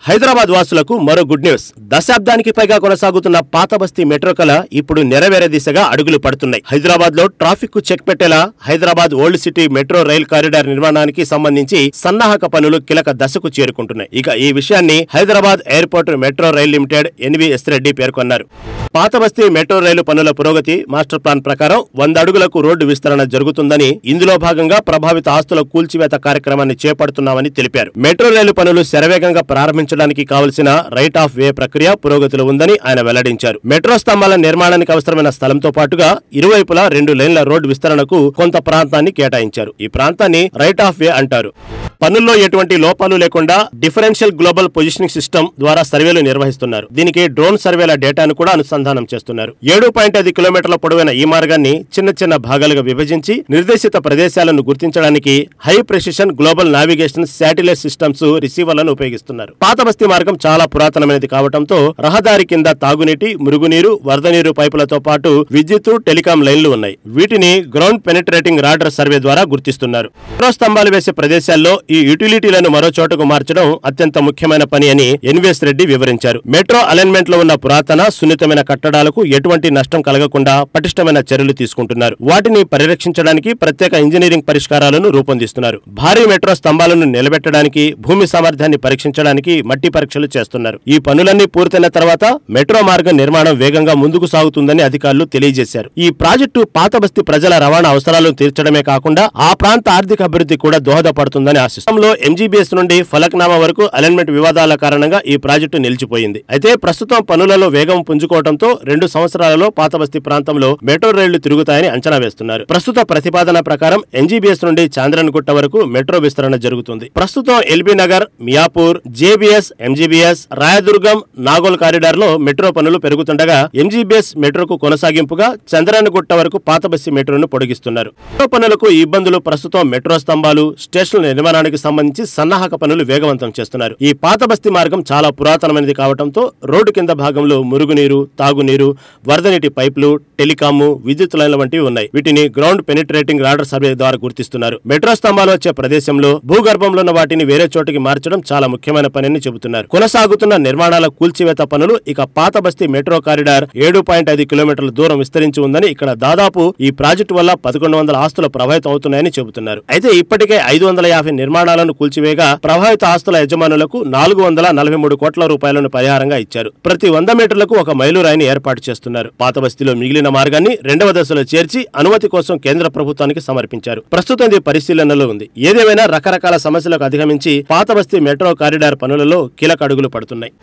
హైదరాబాద్ వాసులకు మరో good news. దశాబ్దానికి పైగా కొనసాగుతున్న పాత బస్తీ మెట్రో కల ఇప్పుడు నెరవేరే దిశగా అడుగులు పడుతున్నాయి. హైదరాబాద్ లో ట్రాఫిక్ కు చెక్ పెట్టేలా Hyderabad old city metro rail corridor నిర్మాణానికి సంబంధించి సన్నాహక పనులు కీలక దశకు చేరుకుంటున్నాయి. ఇక ఈ విషయాన్ని Hyderabad airport metro rail limited NVS Reddy పేర్కొన్నారు. పాత బస్తీ మెట్రో రైలు పనుల పురోగతి మాస్టర్ ప్లాన్ ప్రకారం 100 అడుగులకు రోడ్డు విస్తరణ జరుగుతుందని, ఇందులో భాగంగా ప్రభావిత ఆస్తుల కూల్చివేత కార్యక్రమాన్ని చేపడుతున్నామని తెలిపారు. మెట్రో రైలు పనులు శరవేగంగా ప్రారంభించడానికి కావలసిన రైట్ ఆఫ్ వే ప్రక్రియ పురోగతిలో ఉందని ఆయన వెల్లడించారు. మెట్రో స్తంభాల నిర్మాణానికి అవసరమైన స్థలంతో పాటుగా ఇరువైపులా 2 లేన్ల రోడ్డు విస్తరణకు కొంత ప్రాంతాన్ని కేటాయించారు. ఈ ప్రాంతాన్ని రైట్ ఆఫ్ వే అంటారు. పనుల్లో ఎటువంటి లోపాలు లేకుండా డిఫరెన్షియల్ గ్లోబల్ పొజిషనింగ్ సిస్టమ్ ద్వారా సర్వేలు నిర్వహిస్తున్నారు. దీనికి డ్రోన్ సర్వేల డేటాను కూడా అనుసంధానం చేస్తున్నారు. 7.5 కిలోమీటర్ల పొడవైన ఈ మార్గాన్ని చిన్న చిన్న భాగాలుగా విభజించి నిర్దేశిత ప్రదేశాలను గుర్తించడానికి high precision global navigation satellite systems రిసీవర్లను ఉపయోగిస్తున్నారు. పాత బస్తీ మార్గం చాలా పురాతనమైనది కావడంతో రహదారి కింద తాగునీటి, మురుగునీరు, వరద నీరు పైపులతో పాటు విద్యుత్, టెలికాం లైన్లు ఉన్నాయి. వీటిని గ్రౌండ్ పెనిట్రేటింగ్ రాడర్ సర్వే ద్వారా గుర్తిస్తున్నారు. మెట్రో స్తంభాలు వేసే ప్రదేశాల్లో ఈ యూటిలిటీలను మరో చోటకు మార్చడం అత్యంత ముఖ్యమైన పని అని ఎన్వీఎస్ రెడ్డి వివరించారు. మెట్రో అలైన్మెంట్ లో ఉన్న పురాతన, సున్నితమైన కట్టడాలకు ఎటువంటి నష్టం కలగకుండా పటిష్టమైన చర్యలు తీసుకుంటున్నారు. వాటిని పరిరక్షించడానికి ప్రత్యేక ఇంజనీరింగ్ పరిష్కారాలను రూపొందిస్తున్నారు. భారీ మెట్రో స్తంభాలను నిలబెట్టడానికి, భూమి సామర్థ్యాన్ని పరీక్షించడానికి మట్టి పరీక్షలు చేస్తున్నారు. ఈ పనులన్నీ పూర్తయిన తర్వాత మెట్రో మార్గం నిర్మాణం వేగంగా ముందుకు సాగుతుందని అధికారులు తెలియజేశారు. ఈ ప్రాజెక్టు పాత బస్తీ ప్రజల రవాణా అవసరాలను తీర్చడమే కాకుండా ఆ ప్రాంత ఆర్థిక అభివృద్ధి కూడా దోహదపడుతుందని ఆశిస్తున్నారు. ఎంజీబీఎస్ నుండి ఫలక్నామా వరకు అలైన్మెంట్ వివాదాల కారణంగా ఈ ప్రాజెక్టు నిలిచిపోయింది. అయితే ప్రస్తుతం పనులలో వేగం పుంజుకోవడంతో 2 సంవత్సరాలలో పాత బస్తీ ప్రాంతంలో మెట్రో రైళ్లు తిరుగుతాయని అంచనా వేస్తున్నారు. ప్రస్తుత ప్రతిపాదన ప్రకారం ఎన్జీబీఎస్ నుండి చాంద్రన్గుట్ట వరకు మెట్రో విస్తరణ జరుగుతుంది. ప్రస్తుతం LB Nagar, Miyapur, JBS, MGBS, Rayadurgam, Nagole corridor లో మెట్రో పనులు పెరుగుతుండగా ఎంజీబీఎస్ మెట్రోకు కొనసాగింపుగా చంద్రన్గుట్ట వరకు పాత బస్తీ మెట్రోను పొడిగిస్తున్నారు. మెట్రో పనులకు ఇబ్బందులు ప్రస్తుతం మెట్రో స్తంభాలు, స్టేషన్ల నిర్మాణానికి సంబంధించి సన్నాహక పనులు వేగవంతం చేస్తున్నారు. ఈ పాత బస్తీ మార్గం చాలా పురాతనమైనది కావడంతో రోడ్డు కింద భాగంలో మురుగునీరు, తాగునీరు, వరద నీటి పైపులు, టెలికాము, విద్యుత్ లైన్ల వంటివి ఉన్నాయి. వీటిని గ్రౌండ్ పెనిట్రేటింగ్ రాడర్ సర్వే ద్వారా గుర్తిస్తున్నారు. మెట్రో స్తంభాలు వచ్చే ప్రదేశంలో భూగర్భంలో ఉన్న వాటిని వేరే చోటికి మార్చడం చాలా ముఖ్యమైన పని అని చెబుతున్నారు. కొనసాగుతున్న నిర్మాణాల కూల్చివేత పనులు ఇక పాత బస్తీ మెట్రో కారిడార్ 7.5 కిలోమీటర్ల దూరం విస్తరించి ఉందని, ఇక్కడ దాదాపు ఈ ప్రాజెక్టు వల్ల 1100 ఆస్తులు ప్రభావితం అవుతున్నాయని చెబుతున్నారు. అయితే ఇప్పటికే 550 నిర్మాణాలను కూల్చివేగా ప్రభావిత ఆస్తుల యజమానులకు 443 కోట్ల రూపాయలను పరిహారంగా ఇచ్చారు. ప్రతి 100 మీటర్లకు ఒక మైలురాయిని ఏర్పాటు చేస్తున్నారు. పాత బస్తీలో మిగిలిన మార్గాన్ని 2వ దశలో చేర్చి అనుమతి కోసం కేంద్ర ప్రభుత్వానికి సమర్పించారు. ప్రస్తుతం ఇది పరిశీలనలో ఉంది. ఏదేమైనా రకరకాల సమస్యలకు అధిగమించి పాత బస్తీ మెట్రో కారిడార్ పనులలో కీలక అడుగులు పడుతున్నాయి.